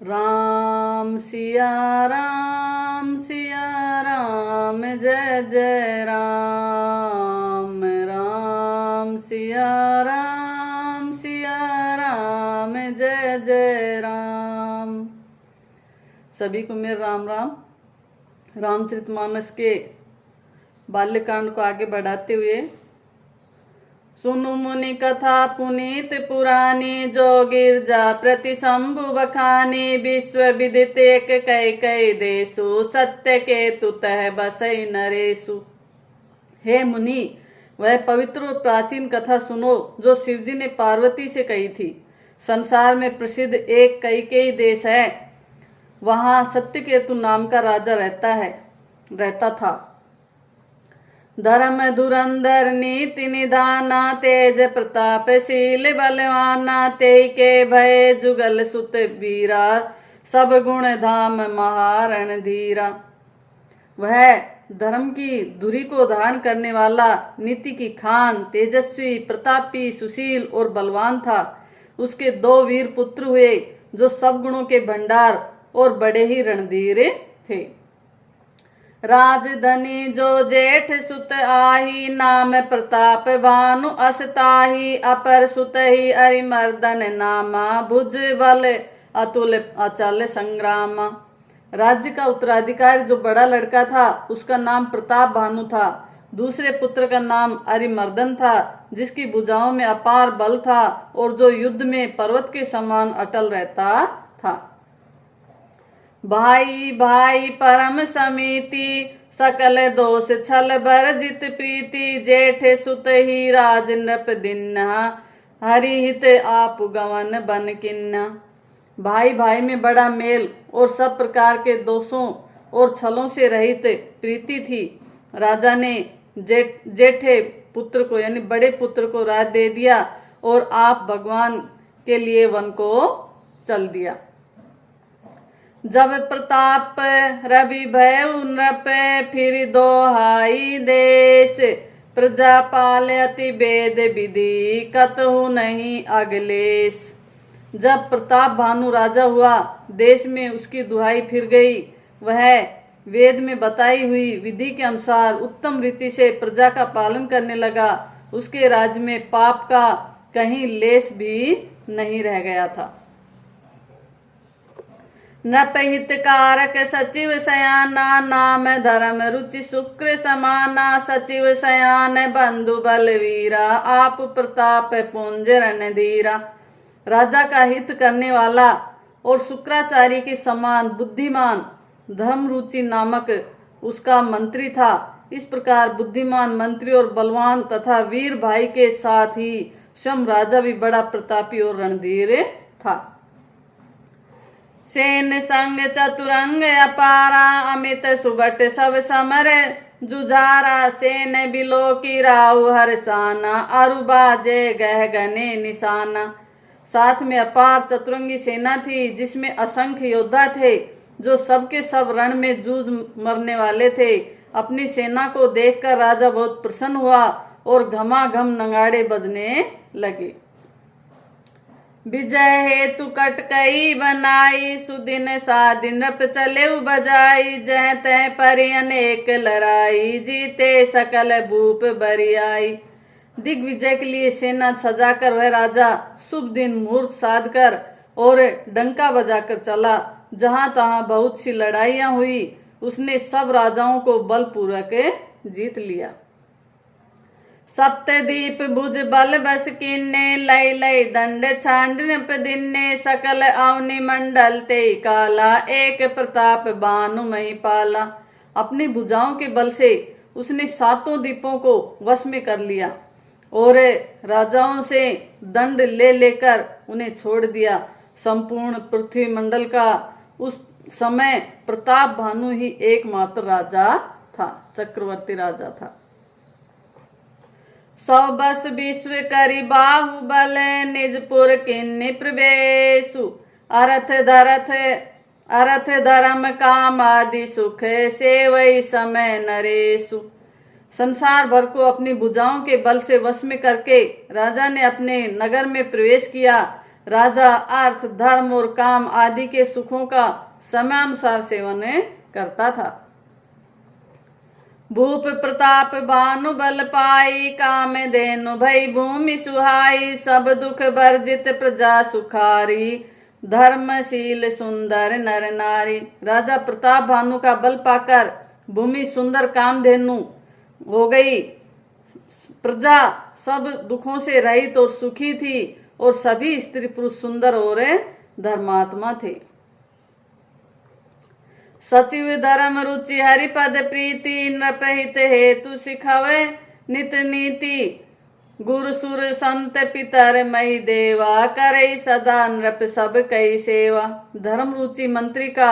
राम सिया राम जय जय राम। राम सिया राम जय जय राम। सभी को मेरा राम राम। रामचरितमानस के बाल्यकांड को आगे बढ़ाते हुए, सुनु मुनि कथा पुनीत पुरानी, जो गिरजा प्रति शंभु बखानी। विश्व विदित एक कई कई देशु, सत्य के तुतः बसई नरेशु। हे मुनि, वह पवित्र और प्राचीन कथा सुनो जो शिवजी ने पार्वती से कही थी। संसार में प्रसिद्ध एक कई कई देश है, वहां सत्यकेतु नाम का राजा रहता था। धर्म धुरंधर नीति निधाना, तेज प्रतापशील बलवाना। तेहि के भय जुगल सुत वीरा, सब गुण धाम महारण धीरा। वह धर्म की धुरी को धारण करने वाला, नीति की खान, तेजस्वी, प्रतापी, सुशील और बलवान था। उसके 2 वीर पुत्र हुए जो सब गुणों के भंडार और बड़े ही रणधीर थे। राजधनी जो जेठ सुत आही, नाम प्रताप भानु असताही। अपर सुत ही अरिमर्दन नामा, भुज बल अतुल अचल संग्रामा। राज्य का उत्तराधिकारी जो बड़ा लड़का था, उसका नाम प्रताप भानु था। दूसरे पुत्र का नाम अरिमर्दन था, जिसकी भुजाओं में अपार बल था और जो युद्ध में पर्वत के समान अटल रहता था। भाई भाई परम समिति, सकल दोष छल बरजित प्रीति। जेठ सुत ही राज नृप दिन्हा, हरिहित आप गवन बन किन्हा। भाई भाई में बड़ा मेल और सब प्रकार के दोषों और छलों से रहित प्रीति थी। राजा ने जेठे पुत्र को यानी बड़े पुत्र को राज दे दिया और आप भगवान के लिए वन को चल दिया। जब प्रताप रवि भय नृप, फिर दोहाई देश। प्रजापाल अति वेद विधि, कतहु नहीं अगलेश। जब प्रताप भानु राजा हुआ, देश में उसकी दुहाई फिर गई। वह वेद में बताई हुई विधि के अनुसार उत्तम रीति से प्रजा का पालन करने लगा। उसके राज्य में पाप का कहीं लेश भी नहीं रह गया था। नृपहितकारक सचिव सयाना, नाम धर्म रुचि शुक्र समाना। सचिव सयान बंधु बलवीरा, आप प्रताप पुंज रणधीरा। राजा का हित करने वाला और शुक्राचार्य के समान बुद्धिमान धर्मरुचि नामक उसका मंत्री था। इस प्रकार बुद्धिमान मंत्री और बलवान तथा वीर भाई के साथ ही स्वयं राजा भी बड़ा प्रतापी और रणधीर था। सेन संग चतुरंग अपारा, अमित सुबट सब समर जुझारा। सेन बिलो की राहु हरसाना, अरुबाजे गह गने निशाना। साथ में अपार चतुरंगी सेना थी, जिसमें असंख्य योद्धा थे जो सबके सब रण में जूझ मरने वाले थे। अपनी सेना को देखकर राजा बहुत प्रसन्न हुआ और घमाघम नगाड़े बजने लगे। विजय हेतु कटकई बनाई, सुदिन सादिन नृप चले बजाई। जह तह परि अनेक लड़ाई, जीते सकल भूप बरियाई। दिग्विजय के लिए सेना सजाकर वह राजा शुभ दिन मुहूर्त साध कर और डंका बजाकर चला। जहां तहां बहुत सी लड़ाइयां हुई, उसने सब राजाओं को बलपूर्वक जीत लिया। सप्तदीप भुज बल बस किन्ने, लय लय दंड छांड नृप दिन्ने। सकल अवनि मंडल ते काला, एक प्रताप बानु महिपाला। अपनी भुजाओं के बल से उसने 7 द्वीपों को वश में कर लिया और राजाओं से दंड ले लेकर उन्हें छोड़ दिया। संपूर्ण पृथ्वी मंडल का उस समय प्रताप भानु ही एकमात्र राजा था, चक्रवर्ती राजा था। 100 बस विश्व करी बाहुबल, निजपुर किन्नी प्रवेशु। अरथ धर्म काम आदि सुख, सेवई समय नरेशु। संसार भर को अपनी भुजाओं के बल से वश में करके राजा ने अपने नगर में प्रवेश किया। राजा अर्थ, धर्म और काम आदि के सुखों का समयानुसार सेवन करता था। भूप प्रताप भानु बल पाई, काम धेनु भई भूमि सुहाई, सब दुख वर्जित प्रजा सुखारी, धर्मशील सुंदर नर नारी। राजा प्रताप भानु का बल पाकर भूमि सुंदर कामधेनु हो गई, प्रजा सब दुखों से रहित और सुखी थी और सभी स्त्री पुरुष सुंदर और धर्मात्मा थे। सचिव धर्म रुचि हरिपद प्रीति, नृपहित हेतु सिखावे नित नीति, गुरु सुर संत पितर मही देवा, करे सदा नृप सब कई सेवा। धर्म रुचि मंत्री का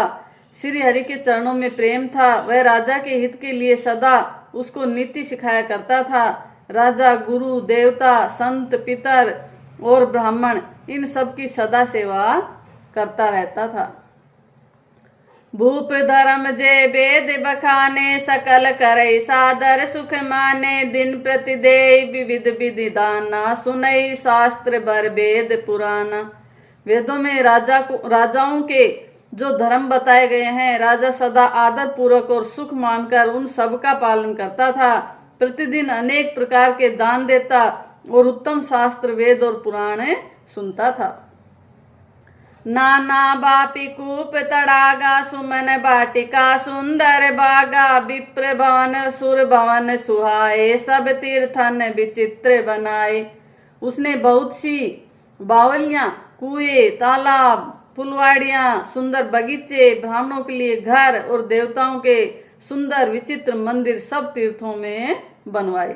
श्री हरि के चरणों में प्रेम था। वह राजा के हित के लिए सदा उसको नीति सिखाया करता था। राजा गुरु देवता संत पितर और ब्राह्मण इन सब की सदा सेवा करता रहता था। भूप धर्म जे वेद बखाने, सकल करे सादर सुख माने, दिन प्रति देय विविध विधि दाना, सुनई शास्त्र बर वेद पुराना। वेदों में राजाओं के जो धर्म बताए गए हैं, राजा सदा आदर पूर्वक और सुख मानकर उन सब का पालन करता था। प्रतिदिन अनेक प्रकार के दान देता और उत्तम शास्त्र वेद और पुराण सुनता था। नाना बापी कूप तड़ागा, सुमन बाटिका सुंदर बागा, विप्र भवन सुर भवन सुहाए, सब तीर्थन विचित्र बनाए। उसने बहुत सी बावलियां, कुएं, तालाब, फुलवाड़ियां, सुंदर बगीचे, ब्राह्मणों के लिए घर और देवताओं के सुंदर विचित्र मंदिर सब तीर्थों में बनवाए।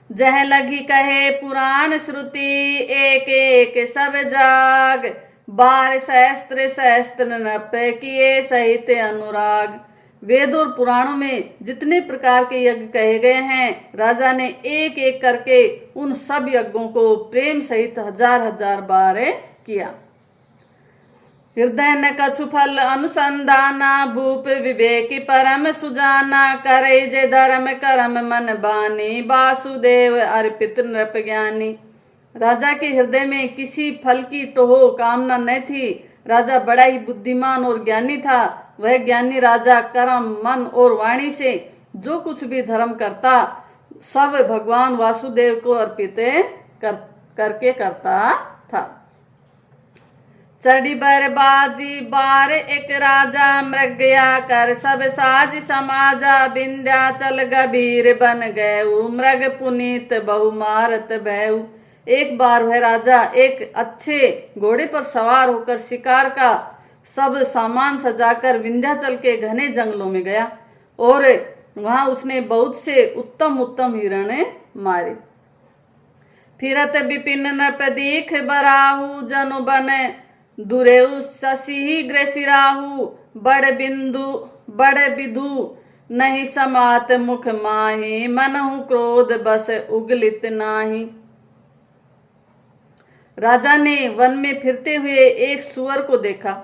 जह लगी कहे पुराण श्रुति, एक एक सब जाग, बार सहस्त्र सहस्त्र नृप किए सहित अनुराग। वेद और पुराणों में जितने प्रकार के यज्ञ कहे गए हैं, राजा ने एक एक करके उन सब यज्ञों को प्रेम सहित हजार हजार बार किया। हृदय न कछु फल अनुसंधाना, भूप विवेकी परम सुजाना, करे जे धर्म कर्म मन बानी, वासुदेव अर्पित नृप ज्ञानी। राजा के हृदय में किसी फल की टोह कामना न थी। राजा बड़ा ही बुद्धिमान और ज्ञानी था। वह ज्ञानी राजा कर्म मन और वाणी से जो कुछ भी धर्म करता सब भगवान वासुदेव को अर्पित करके करता था। चढ़ी बरबाजी बार एक राजा, मृगया कर सब साज समाजा, विंध्याचल गंभीर बन गयऊ, मृग पुनीत बहु मारत भयऊ। एक बार वह राजा एक अच्छे घोड़े पर सवार होकर शिकार का सब सामान सजाकर विंध्याचल के घने जंगलों में गया और वहां उसने बहुत से उत्तम उत्तम हिरण मारे। फिरत विपिन नृप दीख बराहु, जनु बन दुरेउ शशि ग्रसिराहु, बड़ बिधु नहीं समात मुख माही, मनहु क्रोध बस उगलित नाही। राजा ने वन में फिरते हुए एक सुअर को देखा।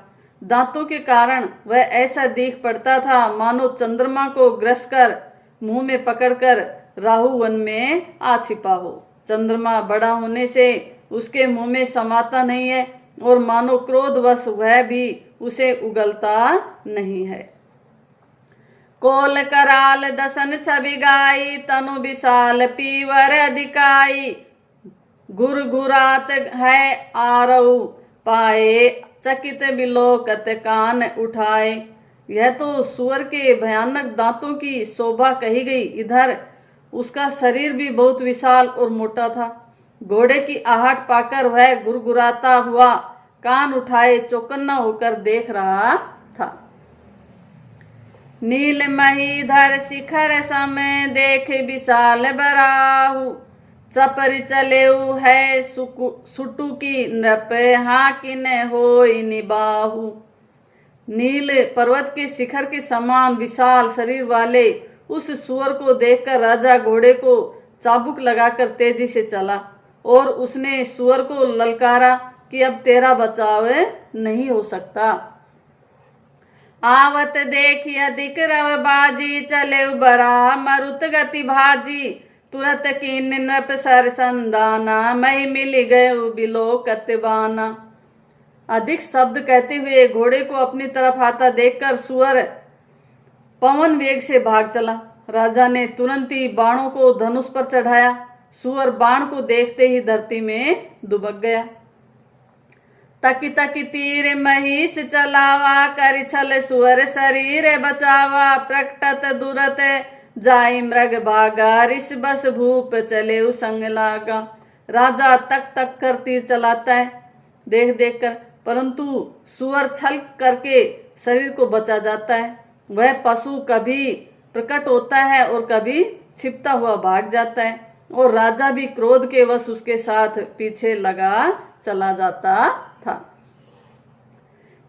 दांतों के कारण वह ऐसा दिख पड़ता था मानो चंद्रमा को ग्रस कर मुंह में पकड़कर राहु वन में आ छिपा हो। चंद्रमा बड़ा होने से उसके मुंह में समाता नहीं है और मानो क्रोधवश वह भी उसे उगलता नहीं है। कोल कराल दसन छवि गाई, तनु विशाल पीवर अधिकाई, घुरघुरात है आरऊ पाए, चकित बिलोकत कान उठाए। यह तो सुअर के भयानक दांतों की शोभा कही गई। इधर उसका शरीर भी बहुत विशाल और मोटा था। घोड़े की आहट पाकर वह गुरगुराता हुआ कान उठाए चौकन्ना होकर देख रहा था। नील महीधर शिखर समय देख विशाल बराहु, चपरि चलेऊ है सुटु की नृप, हाकिन होई निबाहु। नील पर्वत के शिखर के समान विशाल शरीर वाले उस सुअर को देखकर राजा घोड़े को चाबुक लगाकर तेजी से चला और उसने सुअर को ललकारा कि अब तेरा बचाव नहीं हो सकता। आवत देखी अधिक रव बाजी, चले बरा मरुत गति भाजी, तुरत कीन नृप सर संदाना, मही मिल गए बिलोकत बाना। अधिक शब्द कहते हुए घोड़े को अपनी तरफ आता देखकर सुअर पवन वेग से भाग चला। राजा ने तुरंत ही बाणों को धनुष पर चढ़ाया। सुअर बाण को देखते ही धरती में दुबक गया। तकी तकी तीर महिष चलावा, कर छल सुअर शरीर बचावा। प्रकटत दुरत जाई मृग भागा, ऋष बस भूप चले संग लागा। राजा तक तक कर तीर चलाता है देख देख कर, परंतु सुअर छल करके शरीर को बचा जाता है। वह पशु कभी प्रकट होता है और कभी छिपता हुआ भाग जाता है, और राजा भी क्रोध के वश उसके साथ पीछे लगा चला जाता था।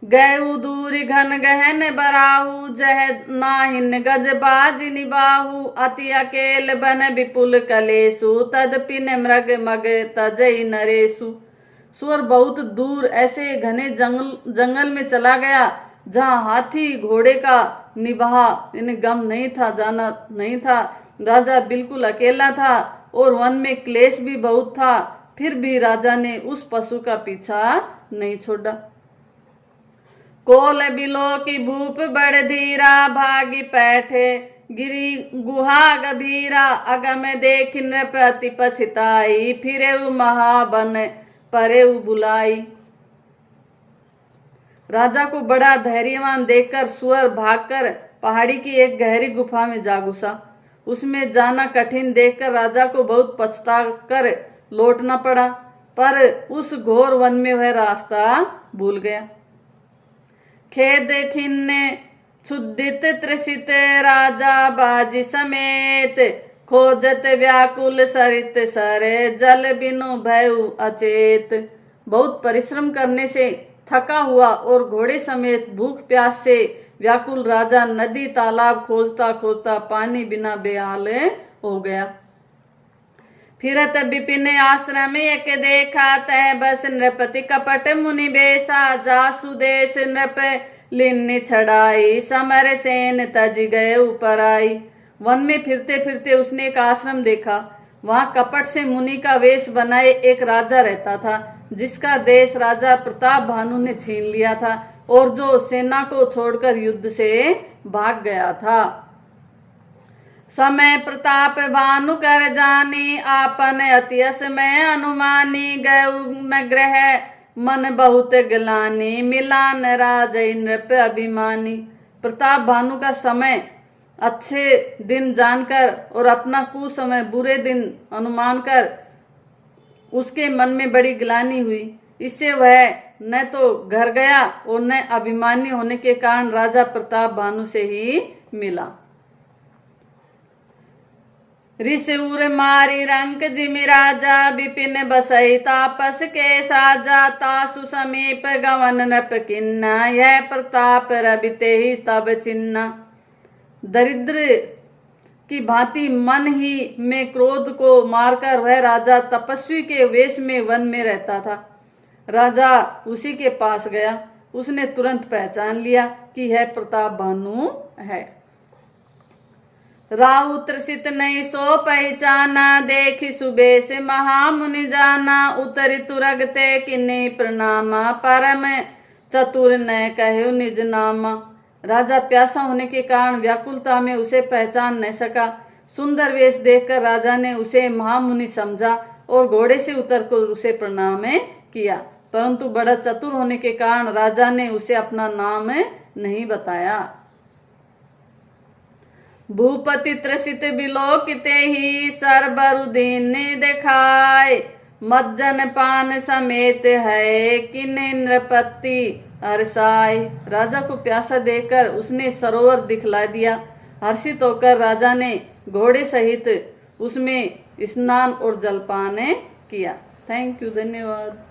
गयु दूर घन गहन बराहु, जह नाहिन गज बाज निबाहु। अति अकेल बन विपुल कलेसु, तदपिन मृग मग तजई नरेसु। सुअर बहुत दूर ऐसे घने जंगल में चला गया जहाँ हाथी घोड़े का निबाह इन्हें गम नहीं था, जाना नहीं था। राजा बिल्कुल अकेला था और वन में क्लेश भी बहुत था, फिर भी राजा ने उस पशु का पीछा नहीं छोड़ा। कोल बिलो की भूप बड़ धीरा, भागी पैठे गिरी गुहा गभीरा। अगम देख नृप अति पछताई, फिरे महाबन परे बुलाई। राजा को बड़ा धैर्यवान देखकर सुअर भागकर पहाड़ी की एक गहरी गुफा में जा घुसा। उसमें जाना कठिन देखकर राजा को बहुत पछता कर लौटना पड़ा, पर उस घोर वन में वह रास्ता भूल गया। खेद खिन्ने क्षुदित त्रसित, राजा बाजी समेत। खोजत व्याकुल सरित सरे, जल बिनु भयउ अचेत। बहुत परिश्रम करने से थका हुआ और घोड़े समेत भूख प्यास से व्याकुल राजा नदी तालाब खोजता खोजता पानी बिना बेहाल हो गया। फिरत विपिन आश्रम एक देखा, तह बस नृपति कपट मुनि बेसा। जासु देश नृप लिन्नि छड़ाई, समर सेन तज गए ऊपर आई। वन में फिरते फिरते उसने एक आश्रम देखा। वहाँ कपट से मुनि का वेश बनाए एक राजा रहता था, जिसका देश राजा प्रताप भानु ने छीन लिया था और जो सेना को छोड़कर युद्ध से भाग गया था। समय प्रताप भानु कर जानी, आपन अतियस में अनुमानी। गयु न ग्रह मन बहुत गलानी, मिलान राज नृप अभिमानी। प्रताप भानु का समय अच्छे दिन जानकर और अपना कुसमय बुरे दिन अनुमान कर उसके मन में बड़ी ग्लानि हुई। इससे वह न तो घर गया और न अभिमानी होने के कारण राजा प्रताप भानु से ही मिला। ऋषिउर मारी रंक जिमि राजा, विपिन बसई तापस के साजा। तासु समीप गवन नृप किन्ना, यह प्रताप रबिते ही तब चिन्ना। दरिद्र की भांति मन ही में क्रोध को मारकर वह राजा तपस्वी के वेश में वन में रहता था। राजा उसी के पास गया। उसने तुरंत पहचान लिया कि यह प्रताप भानु है। राहु त्रसित नहीं सो पहचाना, देखी सुबेश महामुनि जाना। उतरि तुरगते किन्नी प्रणामा, परम चतुर न कहो निज नामा। राजा प्यासा होने के कारण व्याकुलता में उसे पहचान नहीं सका। सुंदर वेश देखकर राजा ने उसे महामुनि समझा और घोड़े से उतरकर उसे प्रणाम किया, परंतु बड़ा चतुर होने के कारण राजा ने उसे अपना नाम नहीं भूपति त्रसित बिलोकिते ही, सरबरुदीन दिखाए। मज्जन पान समेत है, किन्हीं नृपति हर्षाय। राजा को प्यासा देखकर उसने सरोवर दिखला दिया। हर्षित होकर राजा ने घोड़े सहित उसमें स्नान और जलपान किया। थैंक यू, धन्यवाद।